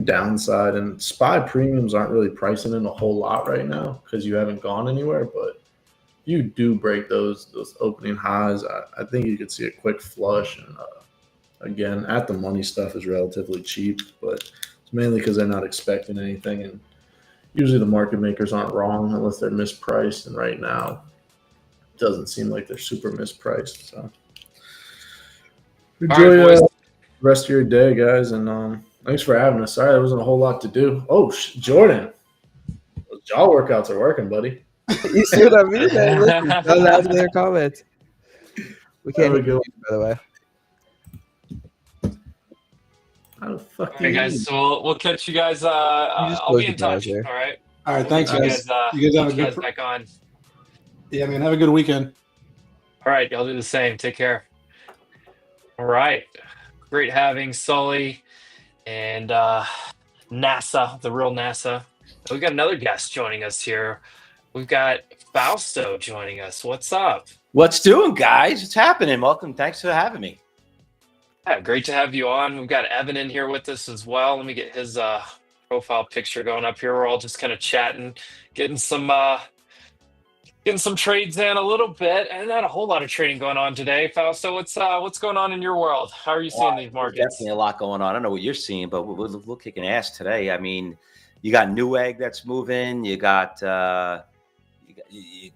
downside, and SPY premiums aren't really pricing in a whole lot right now because you haven't gone anywhere. But you do break those opening highs, I think you could see a quick flush. And again, at the money stuff is relatively cheap, but it's mainly because they're not expecting anything. And usually the market makers aren't wrong unless they're mispriced. And right now, it doesn't seem like they're super mispriced. So All right, enjoy boys. the rest of your day, guys. And thanks for having us. Sorry, there wasn't a whole lot to do. Oh, Jordan, those jaw workouts are working, buddy. You see what I mean, man? Listen, those out in their comments. We can't There we hear go. you, by the way. How the fuck All do right, you guys. So we'll catch you guys. I'll close be in the touch. browser. All right. All right, thanks, You guys. guys, You guys have a get you guys good. back on. Yeah, man. Have a good weekend. All right, y'all do the same. Take care. All right. Great having Sully and NASA, the real NASA. We've got another guest joining us here. We've got Fausto joining us. What's up? What's doing, guys? What's happening? Welcome. Thanks for having me. Yeah, great to have you on. We've got Evan in here with us as well. Let me get his profile picture going up here. We're all just kind of chatting, getting some trades in a little bit, and not a whole lot of trading going on today. Fausto, what's going on in your world? How are you seeing these There's markets? definitely a lot going on. I don't know what you're seeing, but we're kicking ass today. I mean, you got Newegg that's moving. You got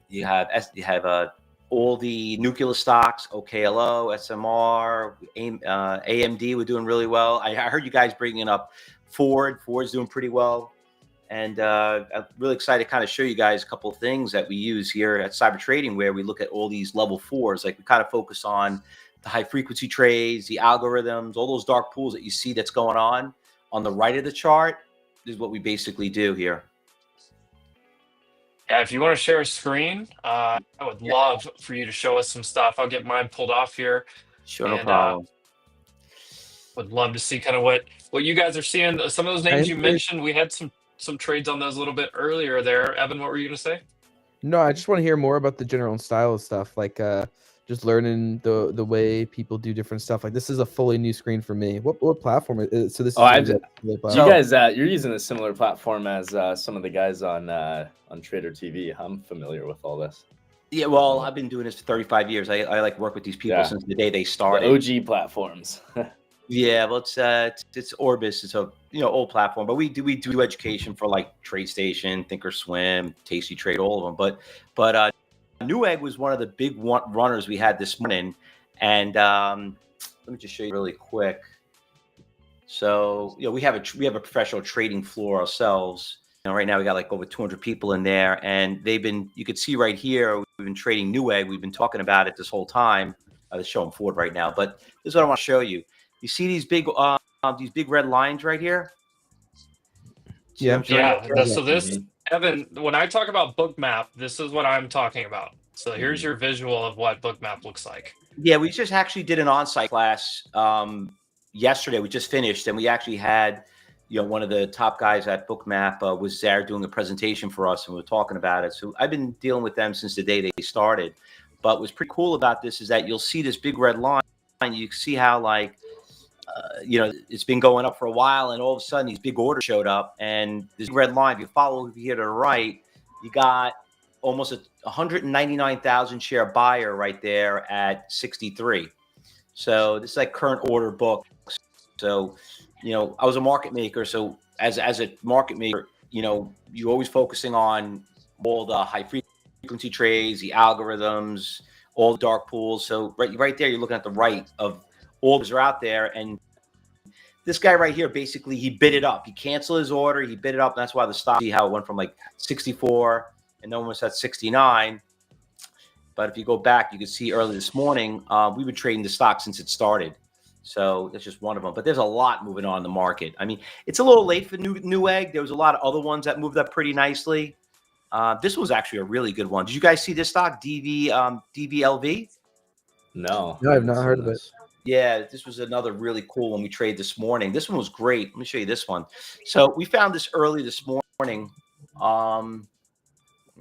you have all the nuclear stocks, OKLO, SMR, AMD. We're doing really well. I heard you guys bringing up Ford. Ford's doing pretty well. And I'm really excited to kind of show you guys a couple of things that we use here at Cyber Trading, where we look at all these level fours. Like we kind of focus on the high frequency trades, the algorithms, all those dark pools that you see that's going on the right of the chart. This is what we basically do here. Yeah, if you want to share a screen, I would love for you to show us some stuff. I'll get mine pulled off here. Sure, no And, problem. Would love to see kind of what you guys are seeing. Some of those names you mentioned, we had some trades on those a little bit earlier there. Evan, what were you going to say? No, I just want to hear more about the general style of stuff, like just learning the way people do different stuff. Like this is a fully new screen for me. What platform is it? So this is you guys you're using a similar platform as some of the guys on Trader TV. I'm familiar with all this. Yeah, well, I've been doing this for 35 years. I like work with these people since the day they started. The OG platforms. Yeah, well, it's Orbis. It's a old platform, but we do education for like TradeStation, Thinkorswim, Tasty Trade, all of them. But Newegg was one of the big runners we had this morning, and let me just show you really quick. So we have a professional trading floor ourselves. Right now we got like over 200 people in there, and you could see right here we've been trading Newegg. We've been talking about it this whole time. I was showing Ford right now, but this is what I want to show you. You see these big red lines right here? Yeah. So this, Evan, when I talk about Bookmap, this is what I'm talking about. So here's your visual of what Bookmap looks like. Yeah, we just actually did an on-site class yesterday. We just finished, and we actually had one of the top guys at Bookmap was there doing a presentation for us, and we were talking about it. So I've been dealing with them since the day they started. But what's pretty cool about this is that you'll see this big red line. You can see how it's been going up for a while, and all of a sudden these big orders showed up, and this red line, if you follow over here to the right, you got almost a 199,000 share buyer right there at 63. So this is like current order book. So, I was a market maker. So as a market maker, you're always focusing on all the high frequency trades, the algorithms, all the dark pools. So right there, you're looking at the right of all those are out there. And this guy right here, basically, he bid it up. He canceled his order. He bid it up. And that's why the stock, see how it went from like 64 and almost at 69. But if you go back, you can see early this morning, we've been trading the stock since it started. So that's just one of them. But there's a lot moving on in the market. I mean, it's a little late for Newegg. There was a lot of other ones that moved up pretty nicely. This was actually a really good one. Did you guys see this stock, DVLV? No, I've not heard of it. Yeah, this was another really cool one we traded this morning. This one was great. Let me show you this one. So we found this early this morning. Let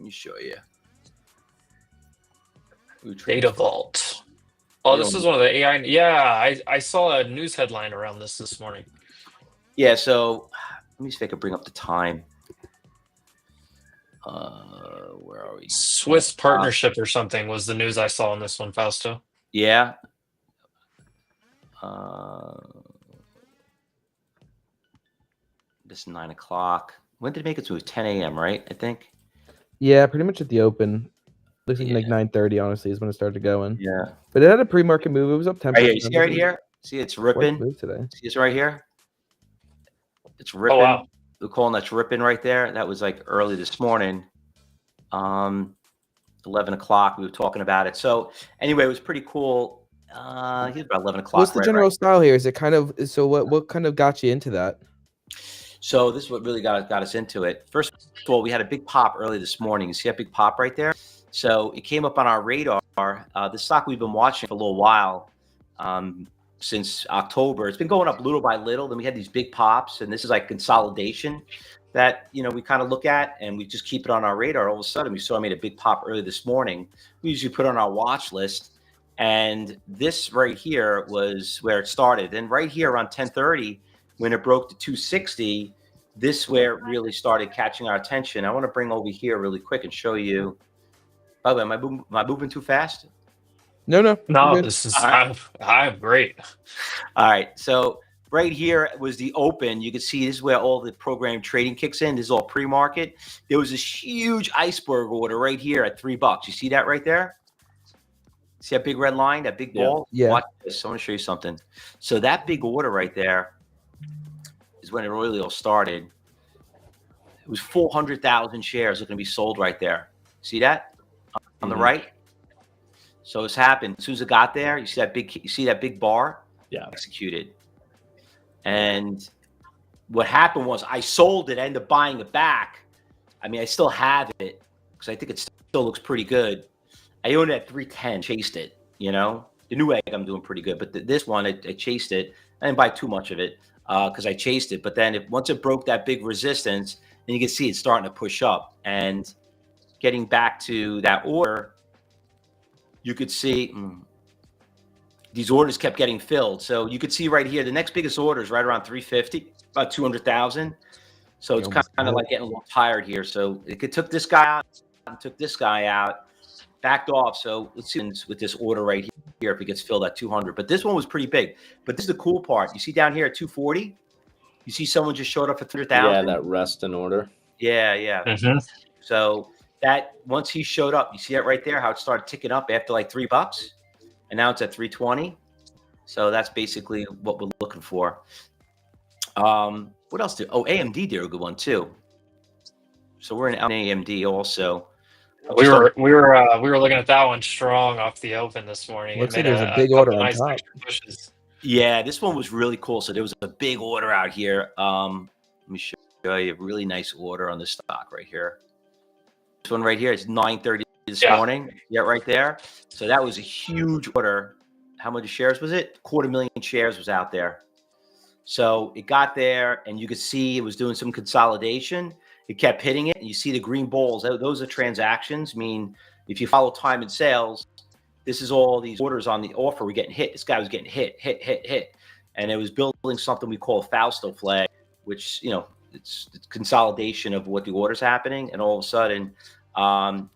me show you. Data Vault. Oh, this is one of the AI. Yeah, I saw a news headline around this morning. Yeah, so me see if I can bring up the time. Where are we? Swiss partnership or something was the news I saw on this one, Fausto. Yeah. This is 9 o'clock. When did it make it to 10 a.m., right? I think. Yeah, pretty much at the open. Looks Yeah. like 9:30. Honestly, is when it started going. Yeah. But it had a pre-market move. It was up 10%. Right here. You see right here? See, it's Quite a ripping. move today. See this right here? It's ripping. Oh, wow. We're calling that's ripping right there. That was like early this morning. 11 o'clock. We were talking about it. So anyway, it was pretty cool. Here's about 11 o'clock. What's the general style here? Is it kind of so? What kind of got you into that? So this is what really got us into it. First of all, we had a big pop early this morning. You see that big pop right there? So it came up on our radar. The stock we've been watching for a little while, since October. It's been going up little by little. Then we had these big pops, and this is like consolidation that we kind of look at, and we just keep it on our radar. All of a sudden, we saw I made a big pop early this morning. We usually put it on our watch list, and this right here was where it started. Then right here around 10:30, when it broke to 260, this where it really started catching our attention. I want to bring over here really quick and show you. By the way, am I moving too fast? No. No, Good. this is All I'm great. All right. So right here was the open. You can see this is where all the program trading kicks in. This is all pre-market. There was this huge iceberg order right here at $3. You see that right there? See that big red line, that big ball? Yeah. Watch this. I want to show you something. So that big order right there is when it really all started. It was 400,000 shares are going to be sold right there. See that on the right? So it's happened. As soon as it got there, you see that big bar? Yeah. Executed. And what happened was I sold it. I ended up buying it back. I mean, I still have it because I think it still looks pretty good. I owned it at 310, chased it, The new egg, I'm doing pretty good. But this one, I chased it. I didn't buy too much of it because I chased it. But then once it broke that big resistance, then you can see it's starting to push up. And getting back to that order, you could see these orders kept getting filled. So you could see right here, the next biggest order is right around 350, about 200,000. So it's kind of like getting a little tired here. So it took this guy out, and took this guy out, backed off. So let's see with this order right here if it gets filled at 200. But this one was pretty big. But this is the cool part. You see down here at 240, you see someone just showed up for 300,000. Yeah, that rest in order. Yeah. Mm-hmm. So that once he showed up, you see that right there, how it started ticking up after like $3, and now it's at 320. So that's basically what we're looking for. What else did? Oh, AMD did a good one too. So we're in AMD also. We were looking at that one strong off the open this morning. Looks It like made there's a big order couple on nice top. extra pushes. Yeah, this one was really cool. So there was a big order out here. Let me show you a really nice order on the stock right here. This one right here is 9:30 this morning. Yeah, right there. So that was a huge order. How many shares was it? 250,000 shares was out there. So it got there, and you could see it was doing some consolidation. It kept hitting it, and you see the green balls. Those are transactions. I mean, if you follow time and sales, this is all these orders on the offer were getting hit. This guy was getting hit. And it was building something we call a Fausto flag, which, it's consolidation of what the order's happening. And all of a sudden,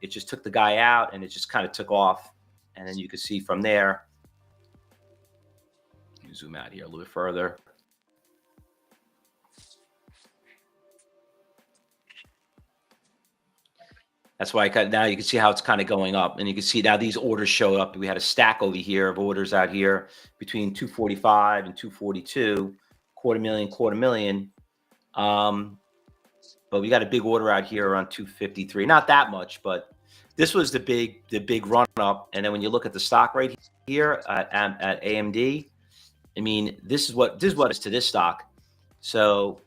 it just took the guy out, and it just kind of took off. And then you can see from there. Let me zoom out here a little bit further. That's why now you can see how it's kind of going up, and you can see now these orders show up. We had a stack over here of orders out here between 245 and 242, 250,000. But we got a big order out here around 253. Not that much, but this was the big run up. And then when you look at the stock right here at AMD, I mean, this is what is to this stock. So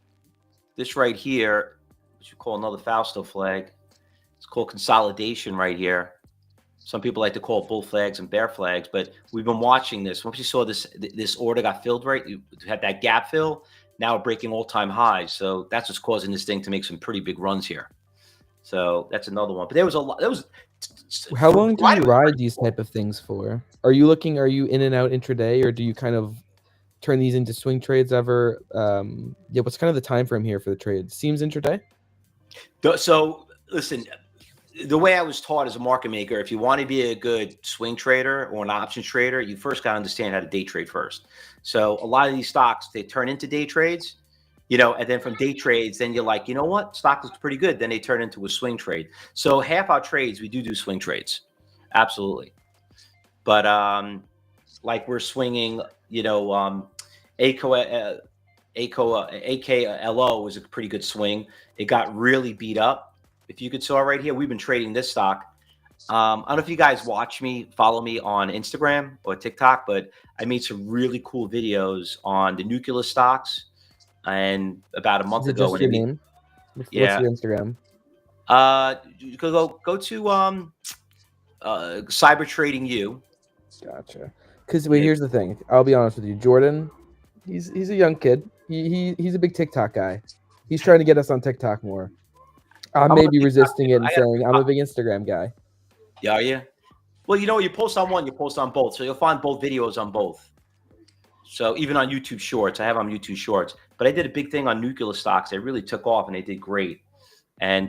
this right here, which you call another Fausto flag. It's called consolidation right here. Some people like to call it bull flags and bear flags, but we've been watching this. Once you saw this order got filled, right? You had that gap fill. Now we're breaking all-time highs. So that's what's causing this thing to make some pretty big runs here. So that's another one. But there was a lot. How long do you ride these type of things for? Are you in and out intraday, or do you kind of turn these into swing trades ever? Yeah, what's kind of the time frame here for the trade? Seems intraday. So listen, the way I was taught as a market maker, if you want to be a good swing trader or an options trader, you first got to understand how to day trade first. So a lot of these stocks, they turn into day trades, and then from day trades, then you're like, you know what, stock looks pretty good. Then they turn into a swing trade. So half our trades, we do swing trades. Absolutely. But like we're swinging, AKLO was a pretty good swing. It got really beat up. If you could saw right here, we've been trading this stock. I don't know if you guys follow me on Instagram or TikTok, but I made some really cool videos on the nuclear stocks. And about a month Is it ago, just your name? What's Yeah. your Instagram? You could go to Cyber Trading U. Gotcha. Because here's the thing. I'll be honest with you, Jordan. He's a young kid. He's a big TikTok guy. He's trying to get us on TikTok more. I may be resisting it and saying I'm a big Instagram guy. Yeah, are you? Well, you post on one, you post on both, so you'll find both videos on both. So even on YouTube Shorts, I have on YouTube Shorts. But I did a big thing on nuclear stocks. They really took off and they did great. And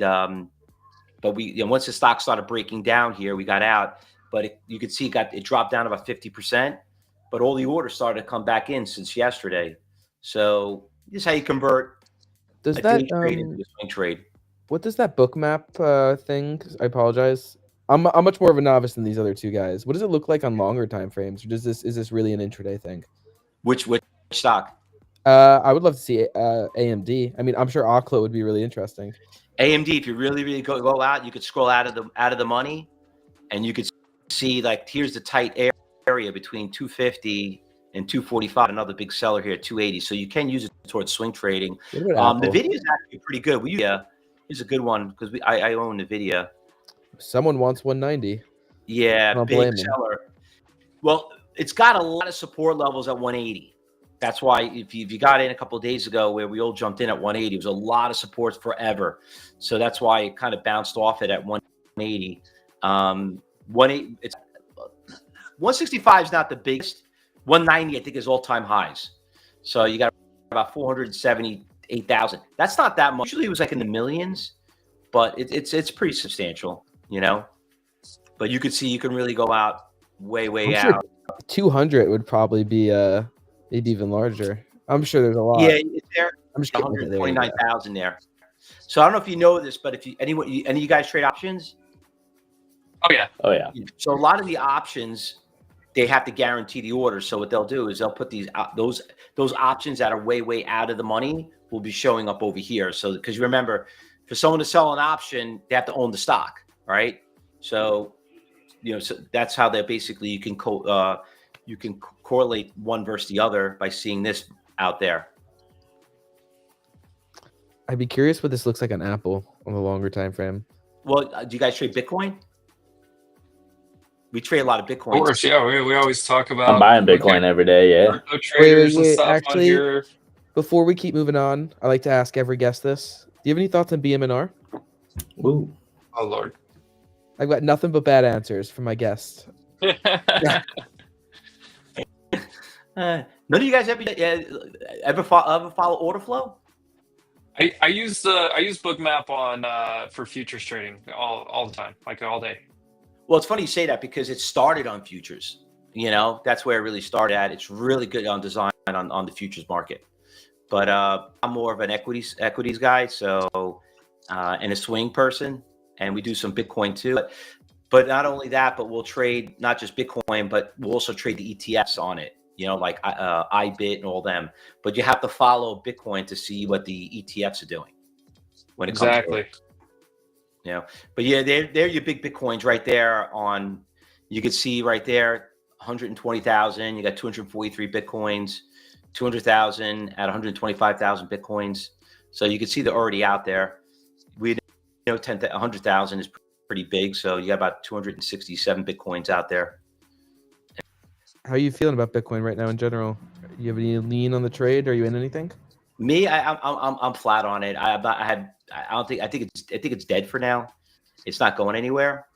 but we once the stock started breaking down here, we got out. But you could see it dropped down about 50%. But all the orders started to come back in since yesterday. So this is how you convert Does a that day trade into a swing trade. what does that book map thing? I apologize. I'm much more of a novice than these other two guys. What does it look like on longer time frames? Or is this really an intraday thing? Which stock? I would love to see AMD. I mean, I'm sure Oklo would be really interesting. AMD, if you really go out, you could scroll out of the money, and you could see like here's the tight area between 250 and 245. Another big seller here at 280. So you can use it towards swing trading. What about The Apple? video is actually pretty good. Here's a good one because I own the video. Someone wants 190. Yeah, don't blame big him. seller. Well, it's got a lot of support levels at 180. That's why if you got in a couple of days ago where we all jumped in at 180, it was a lot of supports forever. So that's why it kind of bounced off it at 180. 165 is not the biggest. 190, I think, is all-time highs. So you got about 478,000. That's not that much. Usually it was like in the millions, but it's pretty substantial, But you could see you can really go out way I'm out. sure 200 would probably be maybe even larger. I'm sure there's a lot. Yeah, it's there. I'm just kidding with it. There you go. 129,000 there. So I don't know if you know this, but if any of you guys trade options? Oh yeah. So a lot of the options, they have to guarantee the order. So what they'll do is they'll put those options that are way out of the money will be showing up over here. So because you remember, for someone to sell an option, they have to own the stock, right? So so that's how they basically you can correlate one versus the other by seeing this out there. I'd be curious what this looks like on Apple on the longer time frame. Well, do you guys trade Bitcoin? We trade a lot of Bitcoin. Of course, yeah. We always talk about. I'm buying Bitcoin every day. Yeah. Crypto traders and stuff Actually, on here. Before we keep moving on, I like to ask every guest this. Do you have any thoughts on BM&R? Ooh. Oh Lord. I've got nothing but bad answers from my guests. None of you guys ever follow order flow? I use Bookmap on for futures trading all the time, like all day. Well, it's funny you say that because it started on futures. That's where it really started at. It's really good on design on the futures market. But I'm more of an equities guy, so and a swing person, and we do some Bitcoin too. But not only that, but we'll trade not just Bitcoin, but we'll also trade the ETFs on it. Like iBit and all them. But you have to follow Bitcoin to see what the ETFs are doing when it comes to it. But yeah, they're your big Bitcoins right there. You can see right there, 120,000. You got 243 Bitcoins, 200,000 at 125,000 Bitcoins. So you can see they're already out there. 100,000 is pretty big. So you got about 267 Bitcoins out there. How are you feeling about Bitcoin right now in general? You have any lean on the trade? Are you in anything? Me, I'm flat on it. I think it's dead for now. It's not going anywhere.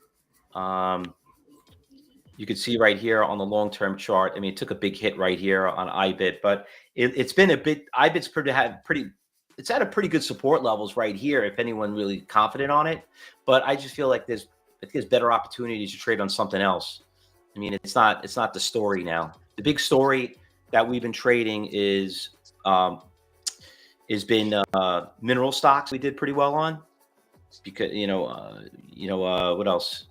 You can see right here on the long-term chart. I mean, it took a big hit right here on IBIT, but it's been a bit. IBIT's it's at a pretty good support levels right here. If anyone really confident on it, but I just feel like I think there's better opportunities to trade on something else. I mean, it's not the story now. The big story that we've been trading is been mineral stocks. We did pretty well on because what else?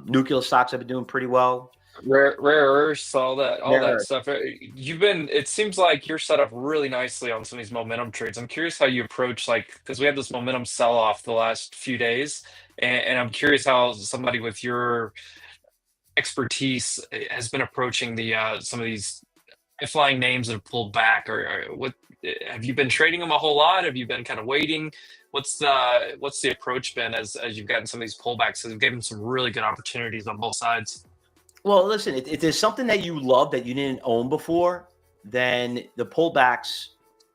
Nuclear stocks have been doing pretty well. Rare earths, all that Rare earth. stuff. It seems like you're set up really nicely on some of these momentum trades. I'm curious how you approach, because we had this momentum sell off the last few days, and I'm curious how somebody with your expertise has been approaching some of these flying names that have pulled back, or what have you been trading them a whole lot? Have you been kind of waiting? What's the approach been as you've gotten some of these pullbacks? Because you've given some really good opportunities on both sides. Well, listen, if there's something that you love that you didn't own before, then the pullbacks,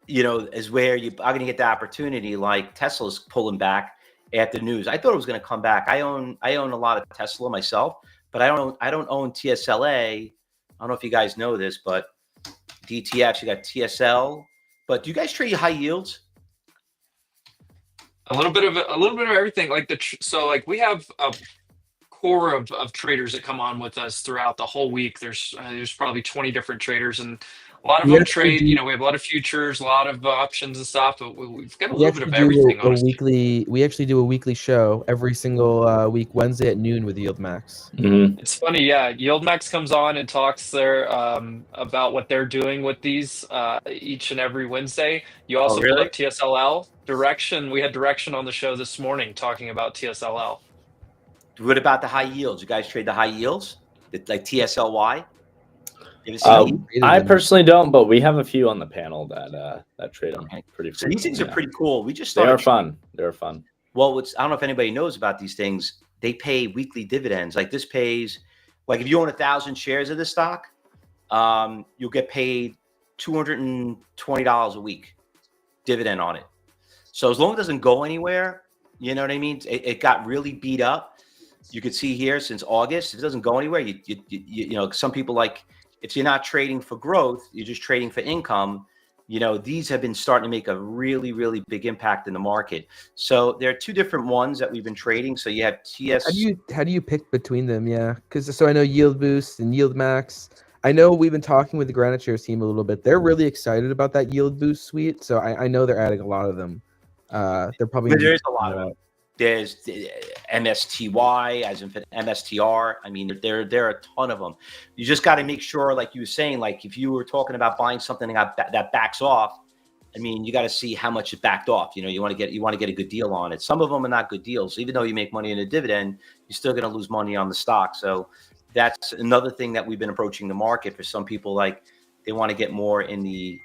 is where you are going to get the opportunity. Like Tesla's pulling back after news. I thought it was going to come back. I own a lot of Tesla myself, but I don't own TSLA. I don't know if you guys know this, but DTFs, you got TSL. But do you guys trade high yields? A little bit of everything. We have a core of traders that come on with us throughout the whole week. There's probably 20 different traders, and a lot of them trade. We have a lot of futures, a lot of options and stuff. But we've got a little bit of everything. We actually do a weekly show every single week, Wednesday at noon with Yield Max. Mm-hmm. It's funny, yeah. Yield Max comes on and talks there about what they're doing with these each and every Wednesday. You also pull up TSLL Direction. We had Direction on the show this morning talking about TSLL. What about the high yields? You guys trade the high yields, like TSLY? I personally don't, but we have a few on the panel that trade them pretty. So these things are pretty cool. We just started. They are fun. They're fun. Well, I don't know if anybody knows about these things. They pay weekly dividends. Like this pays, like if you own 1,000 shares of this stock, you'll get paid $220 a week dividend on it. So as long as it doesn't go anywhere, you know what I mean? It got really beat up. You could see here since August, if it doesn't go anywhere, you some people like, if you're not trading for growth, you're just trading for income. These have been starting to make a really, really big impact in the market. So there are two different ones that we've been trading. So you have TS. How do you pick between them? Yeah, because I know Yield Boost and Yield Max. I know we've been talking with the Granite Shares team a little bit. They're really excited about that Yield Boost suite. So I know they're adding a lot of them. They're probably there's a lot of them. There's MSTY, as in MSTR. I mean, there are a ton of them. You just got to make sure, like you were saying, like if you were talking about buying something that backs off, I mean, you got to see how much it backed off. You want to get a good deal on it. Some of them are not good deals. Even though you make money in a dividend, you're still going to lose money on the stock. So that's another thing that we've been approaching the market for. Some people, like they want to get more in the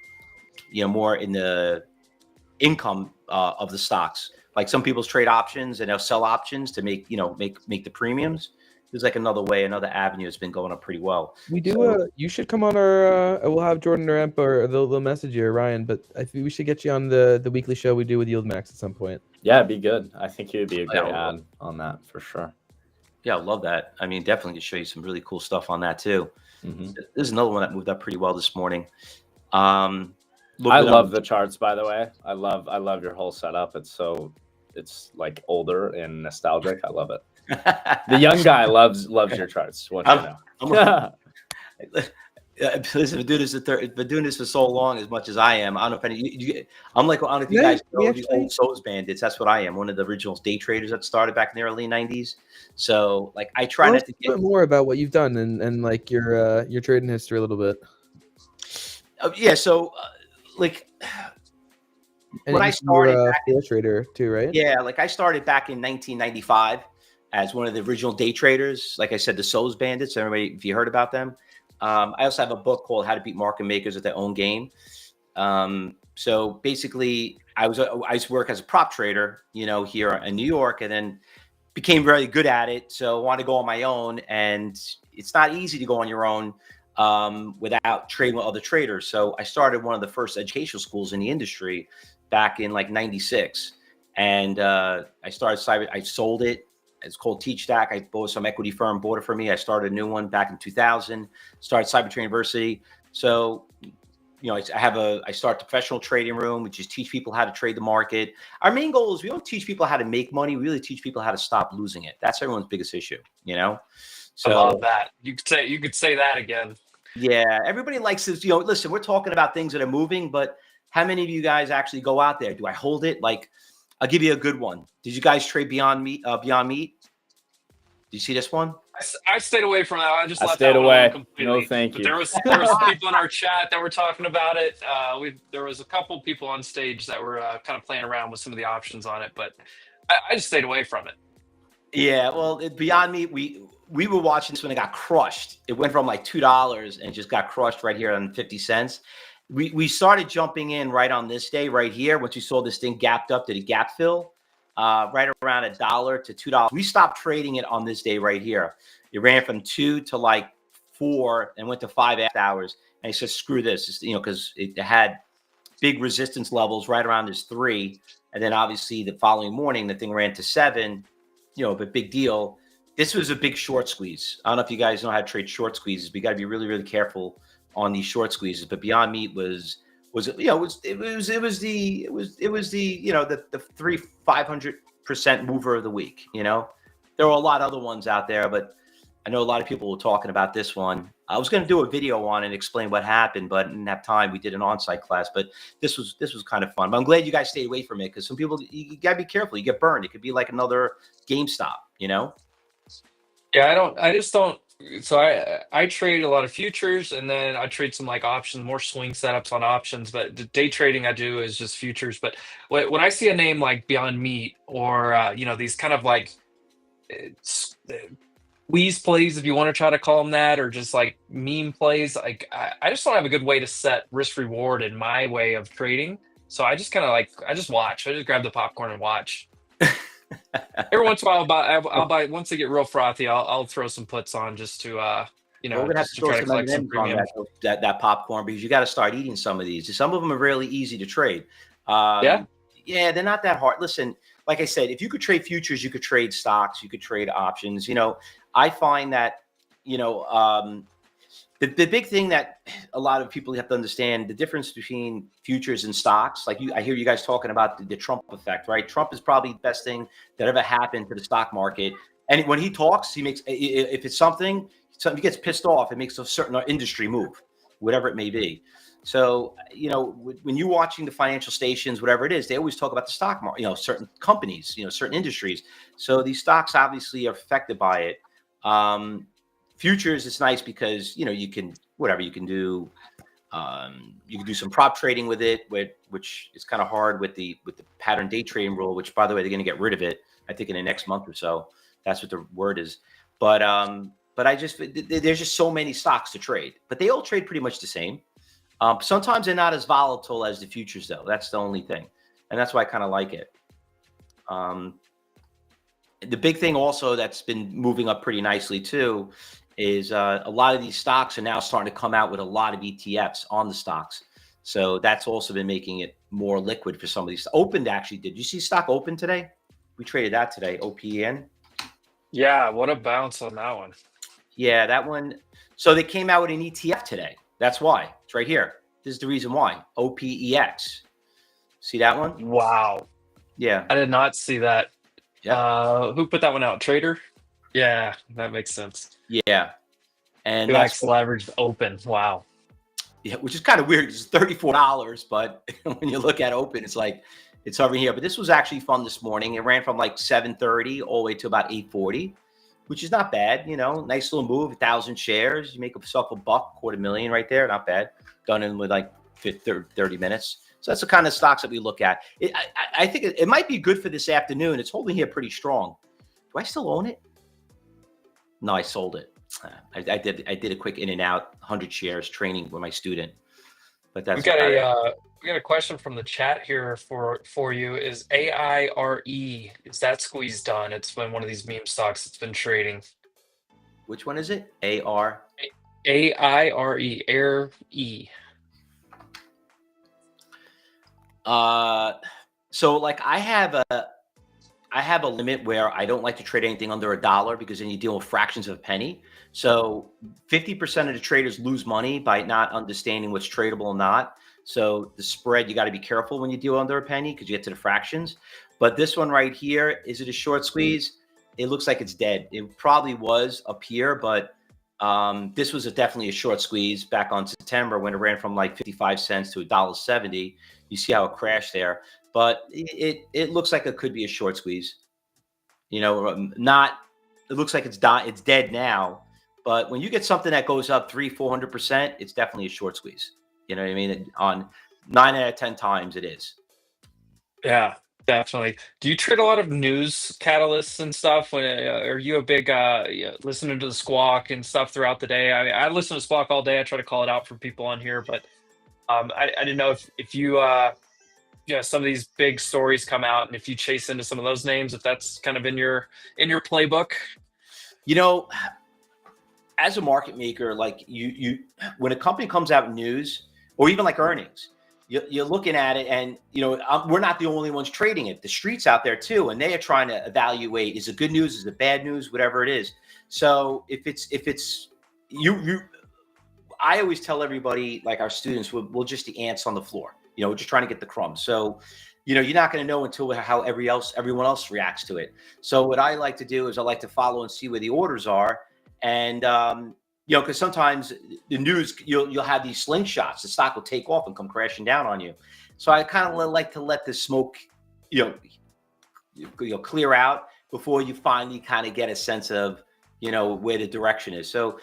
income of the stocks. Like some people's trade options and they'll sell options to make the premiums. There's like another avenue has been going up pretty well. We do. You should come on our. We'll have Jordan or Emp or they'll message you or Ryan. But I think we should get you on the weekly show we do with Yield Max at some point. Yeah, it'd be good. I think it would be a great ad on that for sure. Yeah, I love that. I mean, definitely to show you some really cool stuff on that too. Mm-hmm. There's another one that moved up pretty well this morning. I love the charts, by the way. I love your whole setup. It's like older and nostalgic. I love it. The young guy loves your charts. What you know? Listen, been doing this for so long, as much as I am. I don't know if any. I'm like, I don't know if you guys know the old Souls Bandits. That's what I am. One of the original day traders that started back in the early '90s. So, like, I try not to get more about what you've done and like your trading history a little bit. Yeah. So, like. And when I started, a trader too, right? Yeah, like I started back in 1995 as one of the original day traders. Like I said, the Souls Bandits. Everybody, if you heard about them, I also have a book called "How to Beat Market Makers at Their Own Game." So basically, I used to work as a prop trader, here in New York, and then became very good at it. So I wanted to go on my own, and it's not easy to go on your own without trading with other traders. So I started one of the first educational schools in the industry back in like '96, and I sold it It's called Teach Stack. I bought some equity firm, bought it for me. I started a new one back in 2000, started Cybertrade University. So, I start the professional trading room, which is teach people how to trade the market. Our main goal is we don't teach people how to make money. We really teach people how to stop losing it. That's everyone's biggest issue, So I love that. You could say that again. yeah, everybody likes this. Listen, we're talking about things that are moving, but how many of you guys actually go out there? Do I hold it? Like, I'll give you a good one. Did you guys trade Beyond Meat? Beyond Meat? Did you see this one? I stayed away from that. I just left stayed that one away. alone completely. No, thank But you. there was some people in our chat that were talking about it. There was a couple people on stage that were kind of playing around with some of the options on it, but I just stayed away from it. Yeah, well, Beyond Meat, we were watching this when it got crushed. It went from like $2 and just got crushed right here on 50 cents. We started jumping in right on this day right here. Once we saw this thing gapped up, did a gap fill right around $1 to $2. We stopped trading it on this day right here. It ran from 2 to like 4 and went to 5 hours. And he said, screw this, because it had big resistance levels right around this 3. And then obviously the following morning, the thing ran to 7, but big deal. This was a big short squeeze. I don't know if you guys know how to trade short squeezes, but you got to be really, really careful on these short squeezes. But Beyond Meat was the 500% mover of the week. There were a lot of other ones out there, but I know a lot of people were talking about this one. I was going to do a video on it and explain what happened, but didn't have time. We did an on-site class, but this was kind of fun. But I'm glad you guys stayed away from it because some people, you got to be careful. You get burned. It could be like another GameStop, Yeah, I just don't. So I trade a lot of futures, and then I trade some like options, more swing setups on options. But the day trading I do is just futures. But when I see a name like Beyond Meat or these kind of like squeeze plays, if you want to try to call them that, or just like meme plays, like I just don't have a good way to set risk reward in my way of trading. So I just kind of I just watch. I just grab the popcorn and watch. Every once in a while, I'll buy. Once they get real frothy, I'll throw some puts on just to we're gonna have just to to throw try to some collect some M&Ms on premium. that popcorn because you got to start eating some of these. Some of them are really easy to trade. Yeah, they're not that hard. Listen, like I said, if you could trade futures, you could trade stocks, you could trade options. I find that the big thing that a lot of people have to understand the difference between futures and stocks. Like I hear you guys talking about the Trump effect, right? Trump is probably the best thing that ever happened to the stock market. And when he talks, he makes, if it's something he gets pissed off, it makes a certain industry move, whatever it may be. So, when you're watching the financial stations, whatever it is, they always talk about the stock market, certain companies, certain industries. So these stocks obviously are affected by it. Futures, it's nice because you can do. You can do some prop trading with it, which is kind of hard with the pattern day trading rule. Which, by the way, they're going to get rid of it. I think in the next month or so. That's what the word is. But there's just so many stocks to trade, but they all trade pretty much the same. Sometimes they're not as volatile as the futures, though. That's the only thing, and that's why I kind of like it. The big thing also that's been moving up pretty nicely too is a lot of these stocks are now starting to come out with a lot of ETFs on the stocks. So that's also been making it more liquid for some of these. Opened actually did. You see stock open today? We traded that today, OPEN. yeah. What a bounce on that one. Yeah, that one. So they came out with an ETF today. That's why. It's right here. This is the reason why. OPEX. See that one? Wow. Yeah. I did not see that. Yeah. Who put that one out? Trader? Yeah, that makes sense. Yeah. And 2x leveraged open. Wow. Yeah, which is kind of weird. It's $34, but when you look at open, it's like it's over here. But this was actually fun this morning. It ran from like 7:30 all the way to about 8:40, which is not bad. Nice little move. 1,000 shares. You make yourself $1, $250,000 right there. Not bad. Done in with like 30 minutes. So that's the kind of stocks that we look at. I think it might be good for this afternoon. It's holding here pretty strong. Do I still own it? No, I sold it. I did a quick in and out, 100 shares training with my student. But that's we got a question from the chat here for you. Is AIRE, is that squeeze done? It's been one of these meme stocks that's been trading. Which one is it? AIRE. AIRE. So like I have I have a limit where I don't like to trade anything under $1 because then you deal with fractions of a penny. So 50% of the traders lose money by not understanding what's tradable or not. So the spread, you got to be careful when you deal under a penny because you get to the fractions. But this one right here, is it a short squeeze? It looks like it's dead. It probably was up here, but this was definitely a short squeeze back on September when it ran from like 55 cents to $1.70. You see how it crashed there. But it looks like it could be a short squeeze. You know, not. It looks like it's dead now. But when you get something that goes up 300-400%, it's definitely a short squeeze. You know what I mean? On 9 out of 10 times, it is. Yeah, definitely. Do you trade a lot of news catalysts and stuff? Are you a big listening to the squawk and stuff throughout the day? I mean, I listen to squawk all day. I try to call it out for people on here, but I didn't know if you some of these big stories come out, and if you chase into some of those names, if that's kind of in your playbook. You know, as a market maker, like you when a company comes out in news or even like earnings, you're looking at it, and we're not the only ones trading it. The street's out there too, and they are trying to evaluate: is it good news, is it bad news, whatever it is. So if it's you, I always tell everybody, like our students, we're just the ants on the floor. We're just trying to get the crumbs. So, you're not going to know until how everyone else reacts to it. So what I like to do is I like to follow and see where the orders are. And, because sometimes the news, you'll have these slingshots, the stock will take off and come crashing down on you. So I kind of like to let the smoke, clear out before you finally kind of get a sense of, where the direction is. So,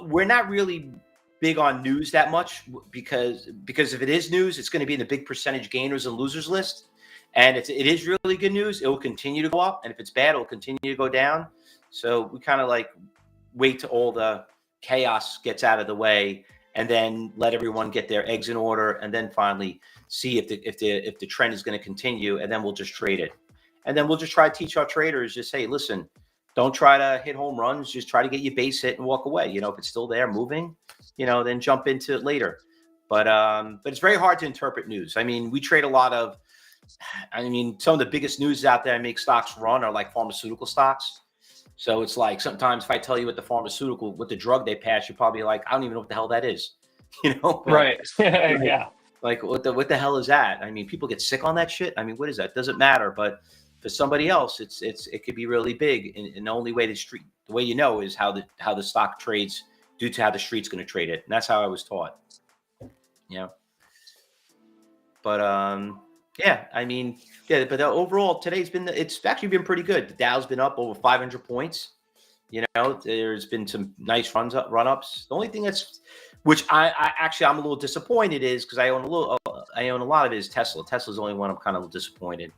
we're not really big on news that much because if it is news, it's going to be in the big percentage gainers and losers list. And it is really good news, it will continue to go up. And if it's bad, it will continue to go down. So we kind of like wait till all the chaos gets out of the way and then let everyone get their eggs in order. And then finally see if the trend is going to continue. And then we'll just trade it. And then we'll just try to teach our traders, just say, listen, don't try to hit home runs. Just try to get your base hit and walk away. If it's still there moving, then jump into it later. But it's very hard to interpret news. I mean, we trade a lot of, some of the biggest news out there that make stocks run are like pharmaceutical stocks. So it's like sometimes if I tell you what the drug they pass, you're probably like, I don't even know what the hell that is. Right. Yeah. Like what the hell is that? I mean, people get sick on that shit. I mean, what is that? Doesn't matter. But for somebody else, it could be really big. And the only way the way is how the stock trades due to how the street's going to trade it. And that's how I was taught. But but overall it's actually been pretty good. The Dow's been up over 500 points. There's been some nice run-ups. The only thing which I'm a little disappointed is because I own a lot of it is Tesla. Tesla's the only one I'm kind of disappointed.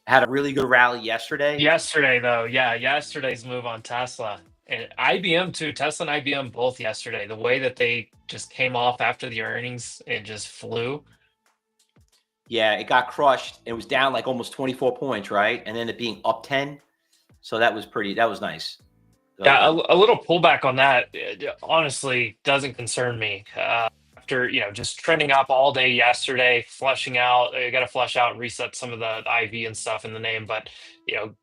I had a really good rally yesterday. Yesterday's move on Tesla and IBM too. Tesla and IBM both yesterday. The way that they just came off after the earnings and just flew. Yeah, it got crushed. It was down like almost 24 points, right? And then it being up 10. So that was nice. Yeah, a little pullback on that, honestly, doesn't concern me. After, just trending up all day yesterday, flushing out, you got to flush out and reset some of the IV and stuff in the name. But,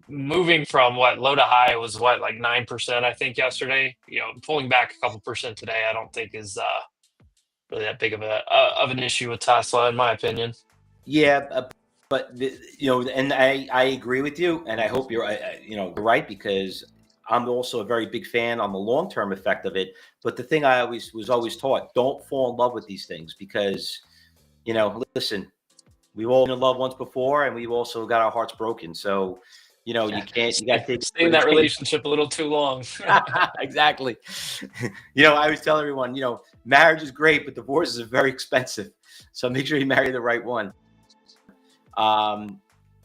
moving from low to high was like 9%, I think, yesterday. Pulling back a couple percent today, I don't think is really that big of an issue with Tesla, in my opinion. Yeah, but and I agree with you, and I hope you're right, because I'm also a very big fan on the long-term effect of it. But the thing I was always taught: don't fall in love with these things, because listen, we've all been in love once before, and we've also got our hearts broken. So you got to stay in that relationship a little too long. Exactly. I always tell everyone, marriage is great, but divorce is very expensive. So make sure you marry the right one.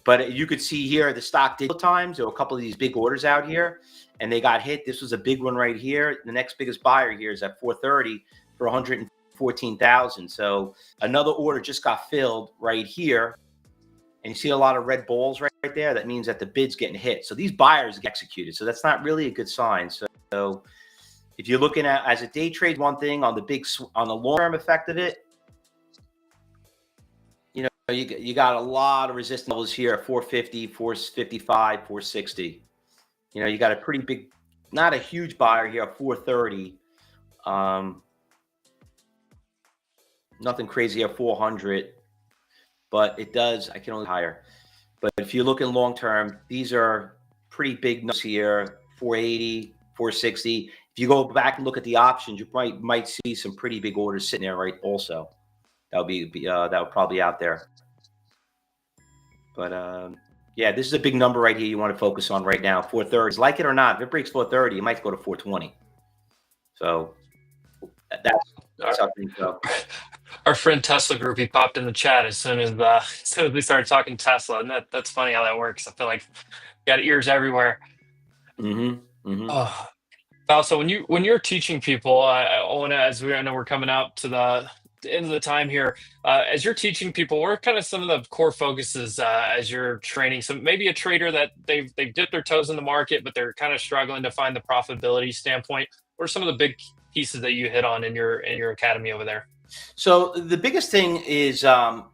But you could see here the stock did times. There were a couple of these big orders out here, and they got hit. This was a big one right here. The next biggest buyer here is at 430 for 114,000. So another order just got filled right here, and you see a lot of red balls right there. That means that the bid's getting hit. So these buyers get executed. So that's not really a good sign. So if you're looking at as a day trade, one thing on the long term effect of it, You got a lot of resistance levels here at 450, 455, 460. You got a pretty big, not a huge buyer here at 430. Nothing crazy at 400, but it does. I can only higher. But if you're looking long term, these are pretty big numbers here. 480, 460. If you go back and look at the options, you might see some pretty big orders sitting there, right? Also, that would probably be out there. But yeah, this is a big number right here. You want to focus on right now. 430. Like it or not, if it breaks 430, it might go to 420. So that's how things go. Our friend Tesla Group, he popped in the chat as soon as we started talking Tesla, and that's funny how that works. I feel like got ears everywhere. Oh, also, when you're teaching people, I want to, I know we're coming out to the end of the time here. As you're teaching people, what are kind of some of the core focuses as you're training? So maybe a trader that they've dipped their toes in the market, but they're kind of struggling to find the profitability standpoint. What are some of the big pieces that you hit on in your academy over there? So the biggest thing is,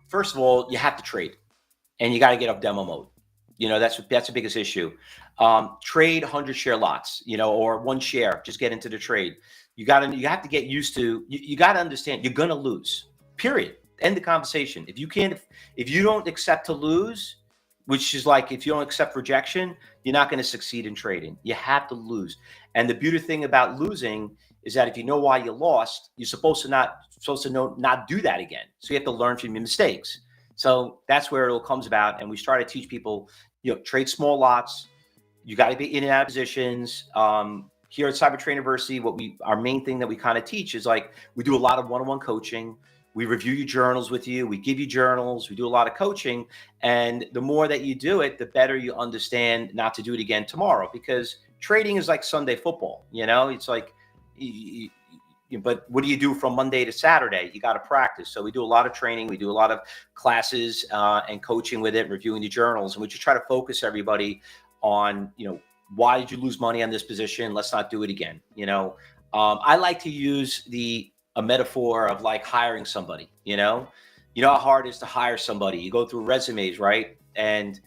first of all, you have to trade, and you got to get up demo mode. That's the biggest issue. Trade 100 share lots, or one share. Just get into the trade. You have to get used to. You got to understand you're gonna lose. Period. End the conversation. If you don't accept to lose, which is like if you don't accept rejection, you're not going to succeed in trading. You have to lose. And the beautiful thing about losing is that if you know why you lost, you're supposed to not do that again. So you have to learn from your mistakes. So that's where it all comes about. And we try to teach people, trade small lots. You got to be in and out of positions. Here at Cyber Trader University, our main thing that we kind of teach is like we do a lot of one-on-one coaching. We review your journals with you. We give you journals. We do a lot of coaching. And the more that you do it, the better you understand not to do it again tomorrow, because trading is like Sunday football. It's like, but what do you do from Monday to Saturday? You got to practice. So we do a lot of training. We do a lot of classes and coaching with it, reviewing the journals. And we just try to focus everybody on, why did you lose money on this position? Let's not do it again. I like to use a metaphor of like hiring somebody. You know how hard it is to hire somebody. You go through resumes, right? And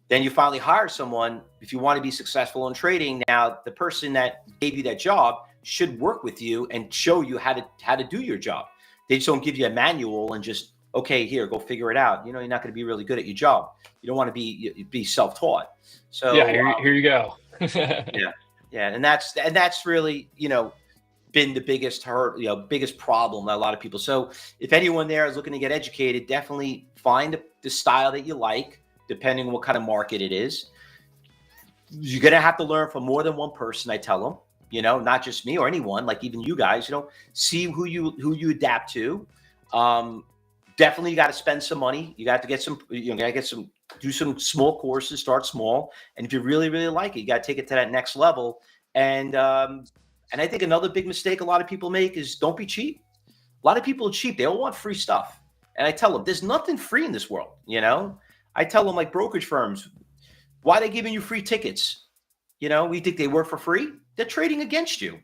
then you finally hire someone. If you want to be successful in trading, now the person that gave you that job should work with you and show you how to do your job. They just don't give you a manual and just, okay, here, go figure it out. You're not going to be really good at your job. You don't want to be self-taught. So yeah, here you go. yeah, and that's really been the biggest hurt, biggest problem that a lot of people. So if anyone there is looking to get educated, definitely find the style that you like, depending on what kind of market it is. You're gonna have to learn from more than one person. I tell them, not just me or anyone, like even you guys. See who you adapt to. Definitely, you got to spend some money. You got to get some. You got to do some small courses. Start small, and if you really, really like it, you got to take it to that next level. And I think another big mistake a lot of people make is don't be cheap. A lot of people are cheap. They all want free stuff, and I tell them there's nothing free in this world. I tell them, like brokerage firms, why are they giving you free tickets? We think they work for free. They're trading against you.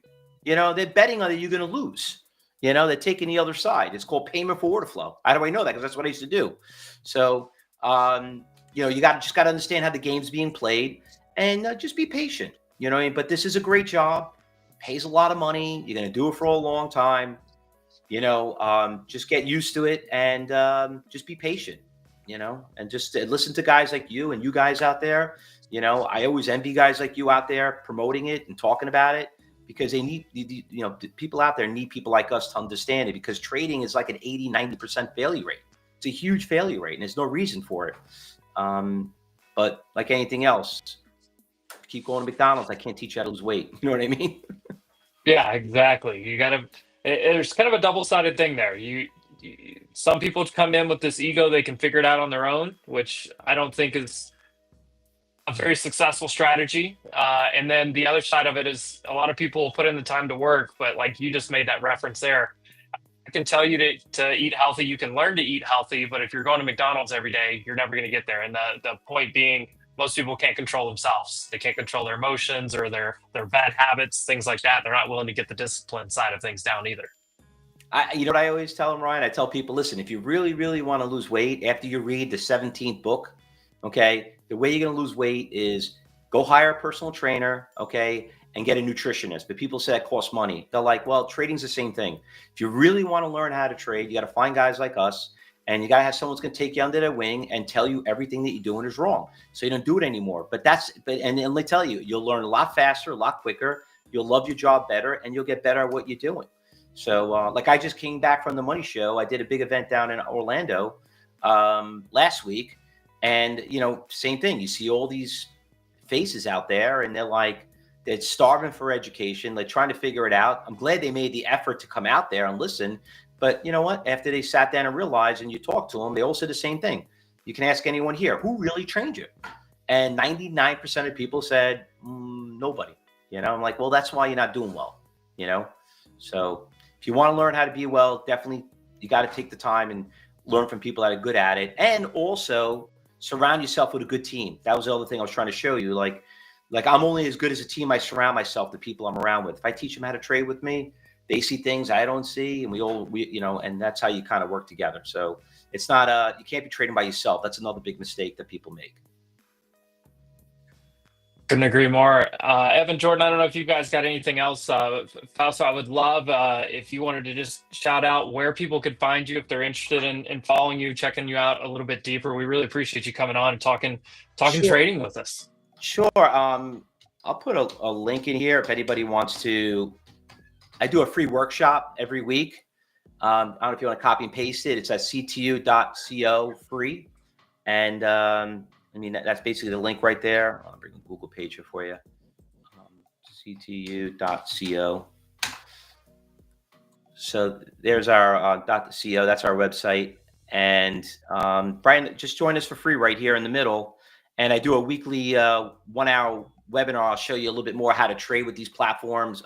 They're betting on that you're going to lose. They're taking the other side. It's called payment for order flow. How do I know that? Because that's what I used to do. So, you just got to understand how the game's being played and just be patient. But this is a great job. Pays a lot of money. You're going to do it for a long time. Just get used to it and just be patient, and just listen to guys like you and you guys out there. I always envy guys like you out there promoting it and talking about it, because they need, people out there need people like us to understand it, because trading is like an 80-90% failure rate. It's a huge failure rate and there's no reason for it. But like anything else, keep going to McDonald's. I can't teach you how to lose weight. You know what I mean? Yeah, exactly. You gotta, there's kind of a double-sided thing there. Some people come in with this ego, they can figure it out on their own, which I don't think is a very successful strategy. And then the other side of it is a lot of people put in the time to work, but like you just made that reference there. I can tell you to eat healthy. You can learn to eat healthy, but if you're going to McDonald's every day, you're never going to get there. And the point being, most people can't control themselves. They can't control their emotions or their bad habits, things like that. They're not willing to get the discipline side of things down either. You know what I always tell them, Ryan? I tell people, listen, if you really, really want to lose weight after you read the 17th book, okay, the way you're going to lose weight is go hire a personal trainer, okay, and get a nutritionist. But people say that costs money. They're like, well, trading's the same thing. If you really want to learn how to trade, you got to find guys like us, and you got to have someone who's going to take you under their wing and tell you everything that you're doing is wrong, so you don't do it anymore. And they tell you, you'll learn a lot faster, a lot quicker. You'll love your job better, and you'll get better at what you're doing. So, like, I just came back from the Money Show. I did a big event down in Orlando last week, and same thing. You see all these faces out there, and they're starving for education. They're trying to figure it out. I'm glad they made the effort to come out there and listen. But you know what? After they sat down and realized, and you talk to them, they all said the same thing. You can ask anyone here, who really trained you? And 99% of people said, nobody. I'm like, well, that's why you're not doing well. So if you want to learn how to be well, definitely you got to take the time and learn from people that are good at it, and also surround yourself with a good team. That was the other thing I was trying to show you. Like I'm only as good as a team I surround myself, the people I'm around with. If I teach them how to trade with me, they see things I don't see, and and that's how you kind of work together. So it's not you can't be trading by yourself. That's another big mistake that people make. Couldn't agree more. Evan, Jordan, I don't know if you guys got anything else. Fausto, I would love if you wanted to just shout out where people could find you if they're interested in following you, checking you out a little bit deeper. We really appreciate you coming on and talking Sure. trading with us. Sure. I'll put a link in here if anybody wants to. I do a free workshop every week. I don't know if you want to copy and paste it. It's at ctu.co free. And that's basically the link right there. I'll bring a Google page here for you. ctu.co. So there's our .co. That's our website. And Brian, just join us for free right here in the middle. And I do a weekly 1 hour webinar. I'll show you a little bit more how to trade with these platforms.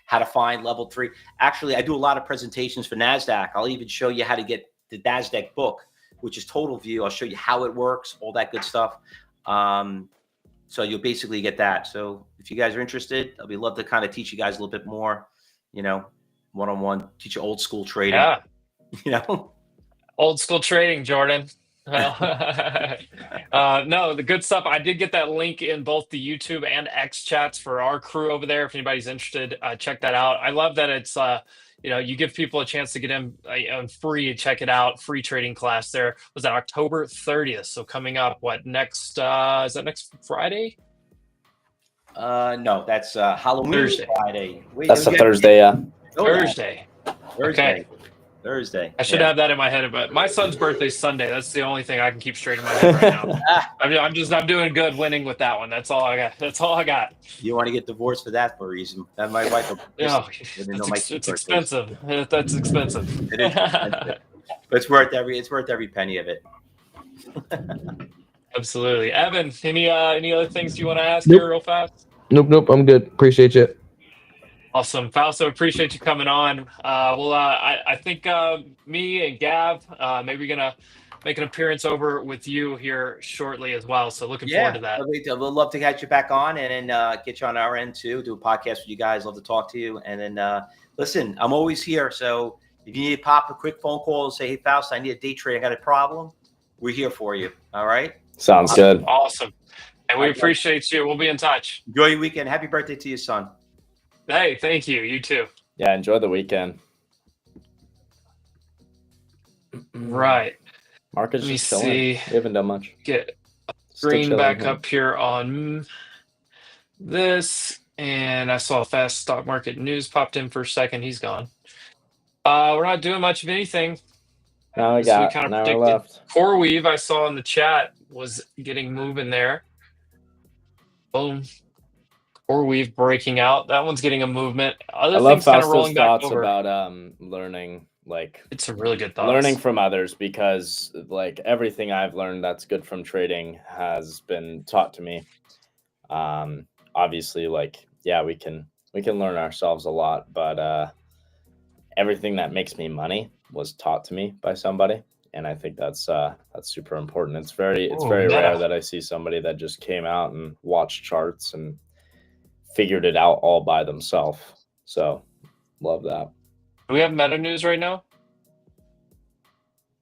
How to find level 3. Actually, I do a lot of presentations for NASDAQ. I'll even show you how to get the NASDAQ book, which is Total View. I'll show you how it works, all that good stuff. So you'll basically get that. So if you guys are interested, I'd love to kind of teach you guys a little bit more, one-on-one, teach you old school trading. Yeah. Old school trading, Jordan. Well, no, the good stuff. I did get that link in both the YouTube and X chats for our crew over there. If anybody's interested, check that out. I love that it's you give people a chance to get in free, check it out. Free trading class there was that October 30th. So coming up, next? Is that next Friday? No, that's Halloween Thursday. Friday. That's a Thursday, yeah. Thursday. Okay. Thursday. I should have that in my head, but my son's birthday's Sunday. That's the only thing I can keep straight in my head right now. I'm doing good winning with that one. That's all I got. You want to get divorced for that for a reason? That my wife will. It's expensive. That's expensive. It is expensive. But it's worth every penny of it. Absolutely. Evan, any other things you want to ask Nope. here real fast? Nope. I'm good. Appreciate you. Awesome. Fausto, appreciate you coming on. I think me and Gav maybe gonna make an appearance over with you here shortly as well. So looking forward to that. We'd love to get you back on and then get you on our end too. Do a podcast with you guys. Love to talk to you. And then listen, I'm always here. So if you need to pop a quick phone call and say, hey, Fausto, I need a day trade. I got a problem. We're here for you. All right. Sounds good. Awesome. And we appreciate you. We'll be in touch. Enjoy your weekend. Happy birthday to your son. Hey, thank you. You too. Yeah, enjoy the weekend. Right. Market's Let me just chilling. see. We haven't done much. Get Still screen chilling, back huh? up here on this, and I saw a fast stock market news popped in for a second. He's gone. We're not doing much of anything. Now we As got kind an of hour predicted. left. Core Weave I saw in the chat was getting moving there. Boom. Core Weave breaking out. That one's getting a movement. Other I love things kind of Fausto's rolling back thoughts over. about learning, It's a really good thought. learning from others, because everything I've learned that's good from trading has been taught to me. Obviously, we can learn ourselves a lot, but everything that makes me money was taught to me by somebody, and I think that's super important. It's very rare that I see somebody that just came out and watched charts and figured it out all by themselves. So love that. Do we have meta news right now?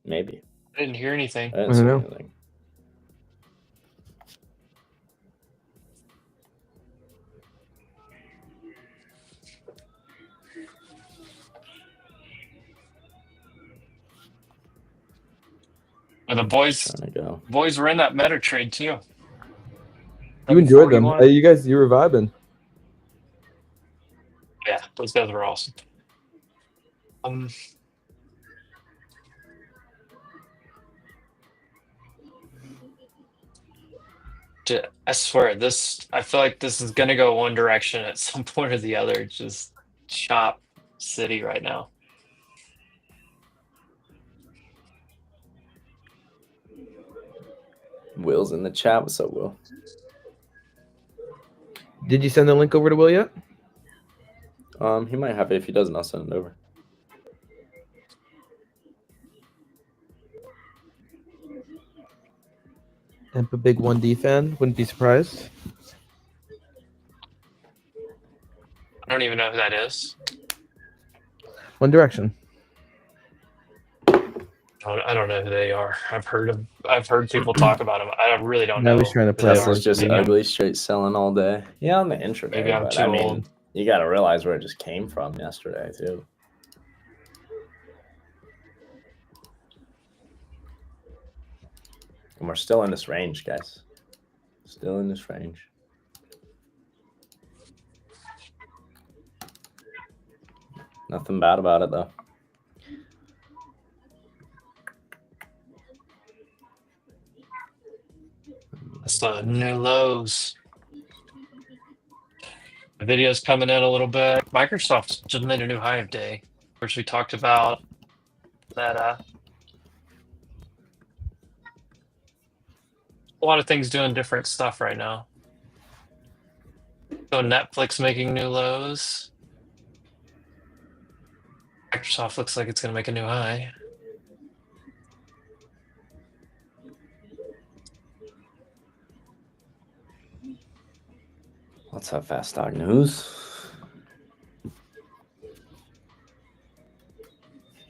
Maybe. I didn't hear anything. I didn't I see don't know. anything. But the boys Trying to go. were in that meta trade too. You enjoyed them. 41. You were vibing. Yeah, those guys were awesome. I swear, I feel like this is gonna go one direction at some point or the other. Just chop city right now. Will's in the chat. What's up, Will? Did you send the link over to Will yet? He might have it. If he doesn't, I'll send it over. I'm a big 1D fan. Wouldn't be surprised. I don't even know who that is. One Direction. I don't know who they are. I've heard people talk about them. I really don't Now know. he's trying to who play they it are. Tesla's just Maybe I'm- ugly, straight selling all day. Yeah, on the intraday. Maybe I'm but too I mean, old. you got to realize where it just came from yesterday, too. And we're still in this range, guys. Still in this range. Nothing bad about it, though. That's the new lows. The video's coming in a little bit. Microsoft just made a new high of day. Of course, we talked about that. A lot of things doing different stuff right now. So Netflix making new lows. Microsoft looks like it's going to make a new high. Let's have fast stock news.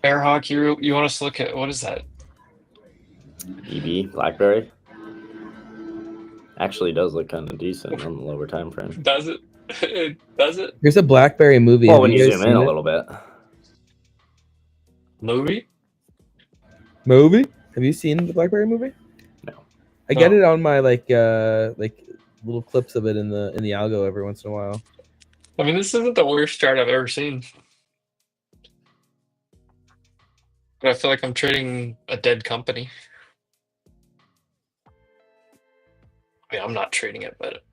Airhawk, you want us to look at what is that? EB, BlackBerry. Actually does look kind of decent on the lower time frame. Does it? It does it? Here's a BlackBerry movie. Well, Have when you guys zoom in seen a it? little bit. Movie? Movie? Have you seen the BlackBerry movie? No. I get No. it on my like little clips of it in the algo every once in a while. I mean, this isn't the worst chart I've ever seen. But I feel like I'm trading a dead company. I mean, I'm not trading it, but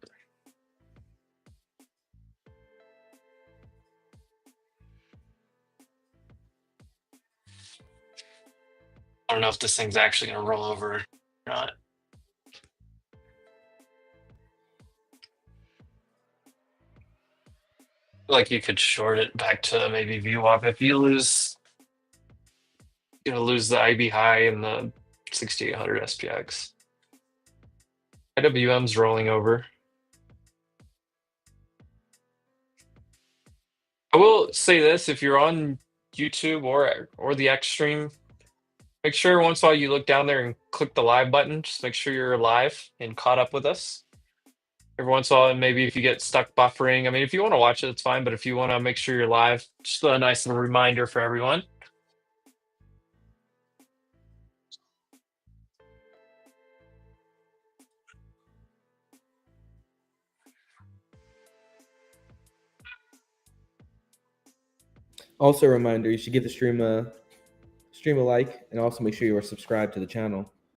I don't know if this thing's actually going to roll over or not. Like you could short it back to maybe VWAP if you lose. You're gonna lose the IB high and the 6800 SPX. IWM's rolling over. I will say this: if you're on YouTube or the X stream, make sure once in a while you look down there and click the live button. Just make sure you're live and caught up with us. Every once in a while, and maybe if you get stuck buffering, I mean, if you want to watch it, it's fine. But if you want to make sure you're live, just a nice little reminder for everyone. Also, a reminder: you should give the stream a like, and also make sure you are subscribed to the channel.